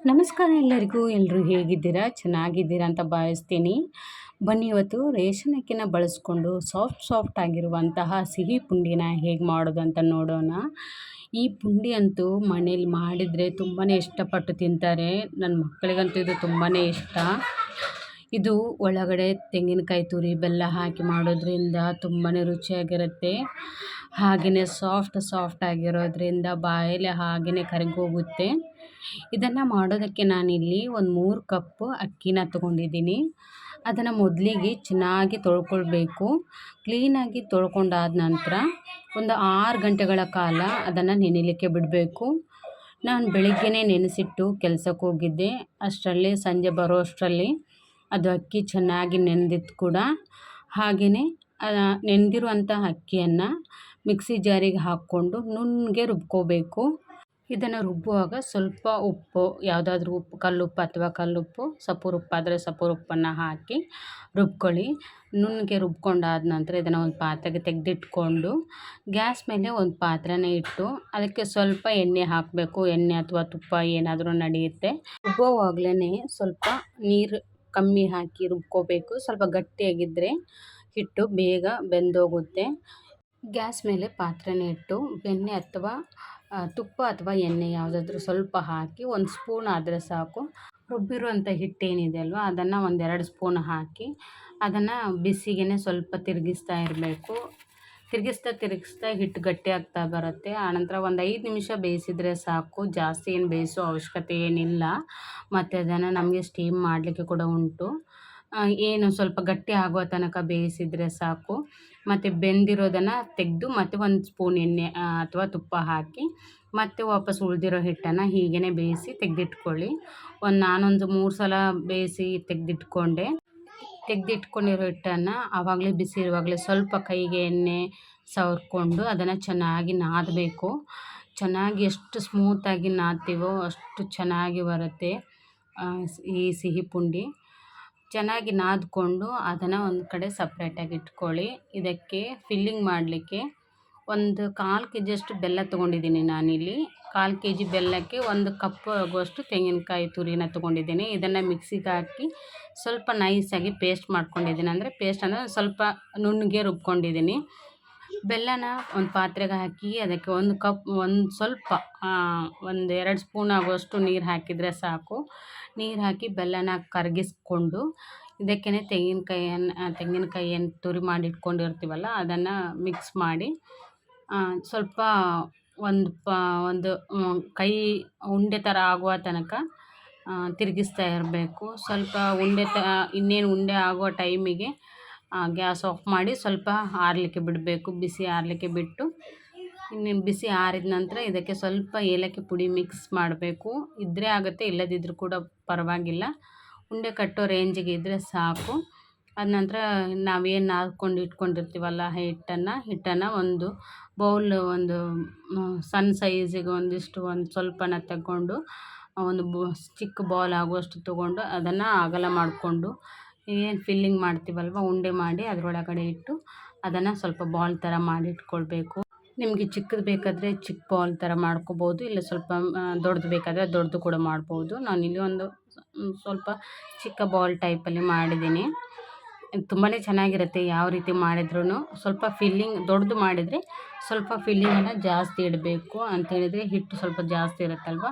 ನಮಸ್ಕಾರ ಎಲ್ಲರಿಗೂ. ಎಲ್ಲರೂ ಹೇಗಿದ್ದೀರಾ? ಚೆನ್ನಾಗಿದ್ದೀರಾ ಅಂತ ಭಾವಿಸ್ತೀನಿ. ಬನ್ನಿ ಇವತ್ತು ರೇಷನ್ ಅಕ್ಕಿನ ಬಳಸ್ಕೊಂಡು ಸಾಫ್ಟ್ ಆಗಿರುವಂತಹ ಸಿಹಿ ಪುಂಡಿನ ಹೇಗೆ ಮಾಡೋದು ಅಂತ ನೋಡೋಣ. ಈ ಪುಂಡಿ ಅಂತೂ ಮನೇಲಿ ಮಾಡಿದರೆ ತುಂಬಾ ಇಷ್ಟಪಟ್ಟು ತಿಂತಾರೆ. ನನ್ನ ಮಕ್ಕಳಿಗಂತೂ ಇದು ತುಂಬಾ ಇಷ್ಟ. ಇದು ಒಳಗಡೆ ತೆಂಗಿನಕಾಯಿ ತುರಿ ಬೆಲ್ಲ ಹಾಕಿ ಮಾಡೋದ್ರಿಂದ ತುಂಬಾ ರುಚಿಯಾಗಿರುತ್ತೆ. ಹಾಗೆಯೇ ಸಾಫ್ಟ್ ಆಗಿರೋದ್ರಿಂದ ಬಾಯಲ್ಲಿ ಹಾಗೆಯೇ ಕರಗೋಗುತ್ತೆ. ಇದನ್ನು ಮಾಡೋದಕ್ಕೆ ನಾನಿಲ್ಲಿ ಒಂದು 3 ಕಪ್ಪು ಅಕ್ಕಿನ ತೊಗೊಂಡಿದ್ದೀನಿ. ಅದನ್ನು ಮೊದಲಿಗೆ ಚೆನ್ನಾಗಿ ತೊಳ್ಕೊಳ್ಬೇಕು. ಕ್ಲೀನಾಗಿ ತೊಳ್ಕೊಂಡಾದ ನಂತರ ಒಂದು 6 ಗಂಟೆಗಳ ಕಾಲ ಅದನ್ನು ನೆನೆಯಲಿಕ್ಕೆ ಬಿಡಬೇಕು. ನಾನು ಬೆಳಿಗ್ಗೆನೇ ನೆನೆಸಿಟ್ಟು ಕೆಲಸಕ್ಕೆ ಹೋಗಿದ್ದೆ. ಅಷ್ಟರಲ್ಲಿ ಸಂಜೆ ಬರೋ ಅಷ್ಟರಲ್ಲಿ ಅದು ಅಕ್ಕಿ ಚೆನ್ನಾಗಿ ನೆಂದಿತ್ತು ಕೂಡ. ಹಾಗೆಯೇ ನೆಂದಿರುವಂಥ ಅಕ್ಕಿಯನ್ನು ಮಿಕ್ಸಿ ಜಾರಿಗೆ ಹಾಕ್ಕೊಂಡು ನುಣ್ಣಗೆ ರುಬ್ಕೋಬೇಕು. ಇದನ್ನು ರುಬ್ಬುವಾಗ ಸ್ವಲ್ಪ ಉಪ್ಪು, ಯಾವುದಾದ್ರೂ ಉಪ್ಪು, ಕಲ್ಲುಪ್ಪು ಅಥವಾ ಕಲ್ಲುಪ್ಪು, ಸಪೂರ ಉಪ್ಪಾದರೆ ಸಪೂರ ಉಪ್ಪನ್ನು ಹಾಕಿ ರುಬ್ಕೊಳ್ಳಿ. ನುಣ್ಣಗೆ ರುಬ್ಕೊಂಡಾದ ನಂತರ ಇದನ್ನು ಒಂದು ಪಾತ್ರೆಗೆ ತೆಗೆದಿಟ್ಕೊಂಡು ಗ್ಯಾಸ್ ಮೇಲೆ ಒಂದು ಪಾತ್ರೆನ ಇಟ್ಟು ಅದಕ್ಕೆ ಸ್ವಲ್ಪ ಎಣ್ಣೆ ಹಾಕಬೇಕು. ಎಣ್ಣೆ ಅಥವಾ ತುಪ್ಪ ಏನಾದರೂ ನಡೆಯುತ್ತೆ. ರುಬ್ಬುವಾಗಲೇ ಸ್ವಲ್ಪ ನೀರು ಕಮ್ಮಿ ಹಾಕಿ ರುಬ್ಕೋಬೇಕು. ಸ್ವಲ್ಪ ಗಟ್ಟಿಯಾಗಿದ್ದರೆ ಹಿಟ್ಟು ಬೇಗ ಬೆಂದೋಗುತ್ತೆ. ಗ್ಯಾಸ್ ಮೇಲೆ ಪಾತ್ರೆನ ಇಟ್ಟು ಬೆಣ್ಣೆ ಅಥವಾ ತುಪ್ಪ ಅಥವಾ ಎಣ್ಣೆ ಯಾವುದಾದ್ರೂ ಸ್ವಲ್ಪ ಹಾಕಿ 1 ಸ್ಪೂನ್ ಆದರೆ ಸಾಕು. ರುಬ್ಬಿರುವಂಥ ಹಿಟ್ಟೇನಿದೆ ಅಲ್ವಾ, ಅದನ್ನು 1-2 ಸ್ಪೂನ್ ಹಾಕಿ ಅದನ್ನು ಬಿಸಿಗೆ ಸ್ವಲ್ಪ ತಿರುಗಿಸ್ತಾ ಇರಬೇಕು. ತಿರುಗಿಸ್ತಾ ಹಿಟ್ಟು ಗಟ್ಟಿ ಆಗ್ತಾ ಬರುತ್ತೆ. ಆನಂತರ ಒಂದು 5 ನಿಮಿಷ ಬೇಯಿಸಿದರೆ ಸಾಕು. ಜಾಸ್ತಿ ಏನು ಬೇಯಿಸೋ ಅವಶ್ಯಕತೆ ಏನಿಲ್ಲ. ಮತ್ತು ಅದನ್ನು ನಮಗೆ ಸ್ಟೀಮ್ ಮಾಡಲಿಕ್ಕೆ ಕೂಡ ಉಂಟು. ಏನು ಸ್ವಲ್ಪ ಗಟ್ಟಿ ಆಗುವ ತನಕ ಬೇಯಿಸಿದರೆ ಸಾಕು. ಮತ್ತು ಬೆಂದಿರೋದನ್ನು ತೆಗೆದು ಮತ್ತು 1 ಸ್ಪೂನ್ ಎಣ್ಣೆ ಅಥವಾ ತುಪ್ಪ ಹಾಕಿ ಮತ್ತು ವಾಪಸ್ ಉಳಿದಿರೋ ಹಿಟ್ಟನ್ನು ಹೀಗೇ ಬೇಯಿಸಿ ತೆಗೆದಿಟ್ಕೊಳ್ಳಿ. ನಾನೊಂದು 3 ಸಲ ಬೇಯಿಸಿ ತೆಗೆದಿಟ್ಕೊಂಡಿರೋ ಹಿಟ್ಟನ್ನು ಆವಾಗಲೇ ಬಿಸಿ ಇರುವಾಗಲೇ ಸ್ವಲ್ಪ ಕೈಗೆ ಎಣ್ಣೆ ಸವರ್ಕೊಂಡು ಅದನ್ನು ಚೆನ್ನಾಗಿ ನಾದಬೇಕು. ಚೆನ್ನಾಗಿ ಎಷ್ಟು ಸ್ಮೂತಾಗಿ ನಾದ್ತೀವೋ ಅಷ್ಟು ಚೆನ್ನಾಗಿ ಬರುತ್ತೆ ಈ ಸಿಹಿ ಪುಂಡಿ. ಚೆನ್ನಾಗಿ ನಾದ್ಕೊಂಡು ಅದನ್ನು ಒಂದು ಕಡೆ ಸಪ್ರೇಟಾಗಿ ಇಟ್ಕೊಳ್ಳಿ. ಇದಕ್ಕೆ ಫಿಲ್ಲಿಂಗ್ ಮಾಡಲಿಕ್ಕೆ ಒಂದು 1/4 ಕೆಜಿಯಷ್ಟು ಬೆಲ್ಲ ತೊಗೊಂಡಿದ್ದೀನಿ ನಾನಿಲ್ಲಿ. 1/4 ಕೆಜಿ ಬೆಲ್ಲಕ್ಕೆ 1 ಕಪ್ ಆಗುವಷ್ಟು ತೆಂಗಿನಕಾಯಿ ತುರಿನ ತೊಗೊಂಡಿದ್ದೀನಿ. ಇದನ್ನು ಮಿಕ್ಸಿಗೆ ಹಾಕಿ ಸ್ವಲ್ಪ ನೈಸಾಗಿ ಪೇಸ್ಟ್ ಮಾಡ್ಕೊಂಡಿದ್ದೀನಿ. ಅಂದರೆ ಪೇಸ್ಟ್ ಅಂದರೆ ಸ್ವಲ್ಪ ನುಣ್ಣಗೆ ರುಬ್ಕೊಂಡಿದ್ದೀನಿ. ಬೆಲ್ಲನ ಒಂದು ಪಾತ್ರೆಗೆ ಹಾಕಿ ಅದಕ್ಕೆ 1 ಕಪ್ ಸ್ವಲ್ಪ 1-2 ಸ್ಪೂನ್ ಆಗುವಷ್ಟು ನೀರು ಹಾಕಿದರೆ ಸಾಕು. ನೀರು ಹಾಕಿ ಬೆಲ್ಲನ ಕರಗಿಸ್ಕೊಂಡು ಇದಕ್ಕೇ ತೆಂಗಿನಕಾಯಿಯನ್ನು ತುರಿ ಮಾಡಿ ಇಟ್ಕೊಂಡಿರ್ತೀವಲ್ಲ ಅದನ್ನು ಮಿಕ್ಸ್ ಮಾಡಿ ಸ್ವಲ್ಪ ಒಂದು ಕೈ ಉಂಡೆ ಥರ ಆಗುವ ತನಕ ತಿರುಗಿಸ್ತಾ ಇರಬೇಕು. ಸ್ವಲ್ಪ ಇನ್ನೇನು ಉಂಡೆ ಆಗುವ ಟೈಮಿಗೆ ಗ್ಯಾಸ್ ಆಫ್ ಮಾಡಿ ಸ್ವಲ್ಪ ಆರಲಿಕ್ಕೆ ಬಿಡಬೇಕು. ಬಿಸಿ ಆರಲಿಕ್ಕೆ ಬಿಟ್ಟು ಇನ್ನೇನು ಬಿಸಿ ಆರಿದ ನಂತರ ಇದಕ್ಕೆ ಸ್ವಲ್ಪ ಏಲಕ್ಕಿ ಪುಡಿ ಮಿಕ್ಸ್ ಮಾಡಬೇಕು. ಇದ್ದರೆ ಆಗುತ್ತೆ, ಇಲ್ಲದಿದ್ದರೂ ಕೂಡ ಪರವಾಗಿಲ್ಲ. ಉಂಡೆ ಕಟ್ಟೋ ರೇಂಜಿಗೆ ಇದ್ದರೆ ಸಾಕು. ಅದ ನಂತರ ನಾವೇನು ನಾದ್ಕೊಂಡು ಇಟ್ಕೊಂಡಿರ್ತೀವಲ್ಲ ಹಿಟ್ಟನ್ನು ಒಂದು ಬೌಲ್, ಒಂದು ಸಣ್ಣ ಸೈಜಿಗೆ ಒಂದು ಸ್ವಲ್ಪನ ತಗೊಂಡು ಒಂದು ಚಿಕ್ಕ ಬೌಲ್ ಆಗುವಷ್ಟು ತೊಗೊಂಡು ಅದನ್ನು ಅಗಲ ಮಾಡಿಕೊಂಡು ಏನು ಫಿಲ್ಲಿಂಗ್ ಮಾಡ್ತೀವಲ್ವ ಉಂಡೆ ಮಾಡಿ ಅದರೊಳಗಡೆ ಇಟ್ಟು ಅದನ್ನು ಸ್ವಲ್ಪ ಬಾಲ್ ಥರ ಮಾಡಿ ಇಟ್ಕೊಳ್ಬೇಕು. ನಿಮಗೆ ಚಿಕ್ಕದು ಬೇಕಾದರೆ ಚಿಕ್ಕ ಬಾಲ್ ಥರ ಮಾಡ್ಕೋಬೋದು, ಇಲ್ಲ ಸ್ವಲ್ಪ ದೊಡ್ಡದು ಬೇಕಾದರೆ ದೊಡ್ಡದು ಕೂಡ ಮಾಡ್ಬೋದು. ನಾನಿಲ್ಲಿ ಒಂದು ಸ್ವಲ್ಪ ಚಿಕ್ಕ ಬಾಲ್ ಟೈಪಲ್ಲಿ ಮಾಡಿದ್ದೀನಿ. ತುಂಬಾ ಚೆನ್ನಾಗಿರುತ್ತೆ ಯಾವ ರೀತಿ ಮಾಡಿದ್ರೂ. ಸ್ವಲ್ಪ ಫಿಲ್ಲಿಂಗ್ ದೊಡ್ಡದು ಮಾಡಿದರೆ ಸ್ವಲ್ಪ ಫಿಲ್ಲಿಂಗನ್ನು ಜಾಸ್ತಿ ಇಡಬೇಕು. ಅಂಥೇಳಿದರೆ ಹಿಟ್ಟು ಸ್ವಲ್ಪ ಜಾಸ್ತಿ ಇರುತ್ತಲ್ವ,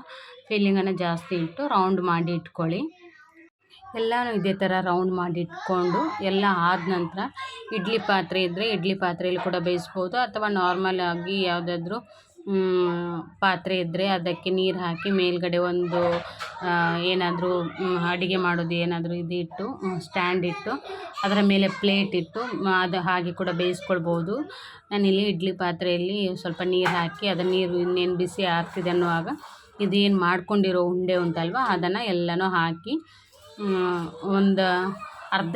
ಫಿಲ್ಲಿಂಗನ್ನು ಜಾಸ್ತಿ ಇಟ್ಟು ರೌಂಡ್ ಮಾಡಿ ಇಟ್ಕೊಳ್ಳಿ. ಎಲ್ಲನೂ ಇದೇ ಥರ ರೌಂಡ್ ಮಾಡಿ ಇಟ್ಕೊಂಡು ಎಲ್ಲ ಆದ ನಂತರ ಇಡ್ಲಿ ಪಾತ್ರೆ ಇದ್ದರೆ ಇಡ್ಲಿ ಪಾತ್ರೆಯಲ್ಲಿ ಕೂಡ ಬೇಯಿಸ್ಬೋದು, ಅಥವಾ ನಾರ್ಮಲ್ ಆಗಿ ಯಾವುದಾದ್ರೂ ಪಾತ್ರೆ ಇದ್ದರೆ ಅದಕ್ಕೆ ನೀರು ಹಾಕಿ ಮೇಲ್ಗಡೆ ಒಂದು ಏನಾದರೂ ಅಡುಗೆ ಮಾಡೋದು ಏನಾದರೂ ಇಟ್ಟು ಸ್ಟ್ಯಾಂಡ್ ಇಟ್ಟು ಅದರ ಮೇಲೆ ಪ್ಲೇಟ್ ಇಟ್ಟು ಅದು ಹಾಗೆ ಕೂಡ ಬೇಯಿಸ್ಕೊಳ್ಬೋದು. ನಾನಿಲ್ಲಿ ಇಡ್ಲಿ ಪಾತ್ರೆಯಲ್ಲಿ ಸ್ವಲ್ಪ ನೀರು ಹಾಕಿ ಅದನ್ನು ನೀರು ಇನ್ನೇನು ಬಿಸಿ ಆಗ್ತಿದೆ ಅನ್ನುವಾಗ ಇದೇನು ಮಾಡ್ಕೊಂಡಿರೋ ಉಂಡೆ ಉಂಟಲ್ವ ಅದನ್ನು ಎಲ್ಲನೂ ಹಾಕಿ ಒಂದು ಅರ್ಧ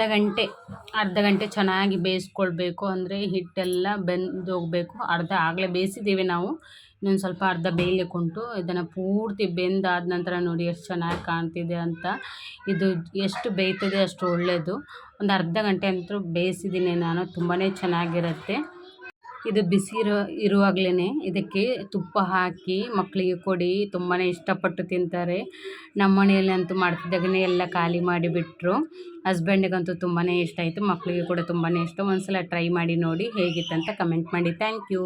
ಗಂಟೆ ಚೆನ್ನಾಗಿ ಬೇಯಿಸ್ಕೊಳ್ಬೇಕು. ಅಂದರೆ ಹಿಟ್ಟೆಲ್ಲ ಬೆಂದೋಗಬೇಕು. ಆಗಲೇ ಬೇಯಿಸಿದ್ದೀವಿ ನಾವು, ಇನ್ನೊಂದು ಸ್ವಲ್ಪ ಅರ್ಧ ಬೇಯಲಿಕ್ಕೆ ಉಂಟು. ಇದನ್ನು ಪೂರ್ತಿ ಬೆಂದಾದ ನಂತರ ನೋಡಿ ಎಷ್ಟು ಚೆನ್ನಾಗಿ ಕಾಣ್ತಿದೆ ಅಂತ. ಇದು ಎಷ್ಟು ಬೇಯ್ತದೆ ಅಷ್ಟು ಒಳ್ಳೆಯದು. ಒಂದು ಅರ್ಧ ಗಂಟೆ ಅಂತೂ ಬೇಯಿಸಿದ್ದೀನಿ ನಾನು, ತುಂಬಾ ಚೆನ್ನಾಗಿರುತ್ತೆ. ಇದು ಬಿಸಿ ಇರುವಾಗಲೇ ಇದಕ್ಕೆ ತುಪ್ಪ ಹಾಕಿ ಮಕ್ಕಳಿಗೆ ಕೊಡಿ, ತುಂಬಾ ಇಷ್ಟಪಟ್ಟು ತಿಂತಾರೆ. ನಮ್ಮ ಮನೆಯಲ್ಲಂತೂ ಮಾಡ್ತಿದ್ದಾಗಲೇ ಎಲ್ಲ ಖಾಲಿ ಮಾಡಿಬಿಟ್ರು. ಹಸ್ಬೆಂಡಿಗಂತೂ ತುಂಬಾ ಇಷ್ಟ ಆಯಿತು, ಮಕ್ಕಳಿಗೆ ಕೂಡ ತುಂಬಾ ಇಷ್ಟ. ಒಂದ್ಸಲ ಟ್ರೈ ಮಾಡಿ ನೋಡಿ ಹೇಗಿತ್ತಂತ ಕಮೆಂಟ್ ಮಾಡಿ. Thank you.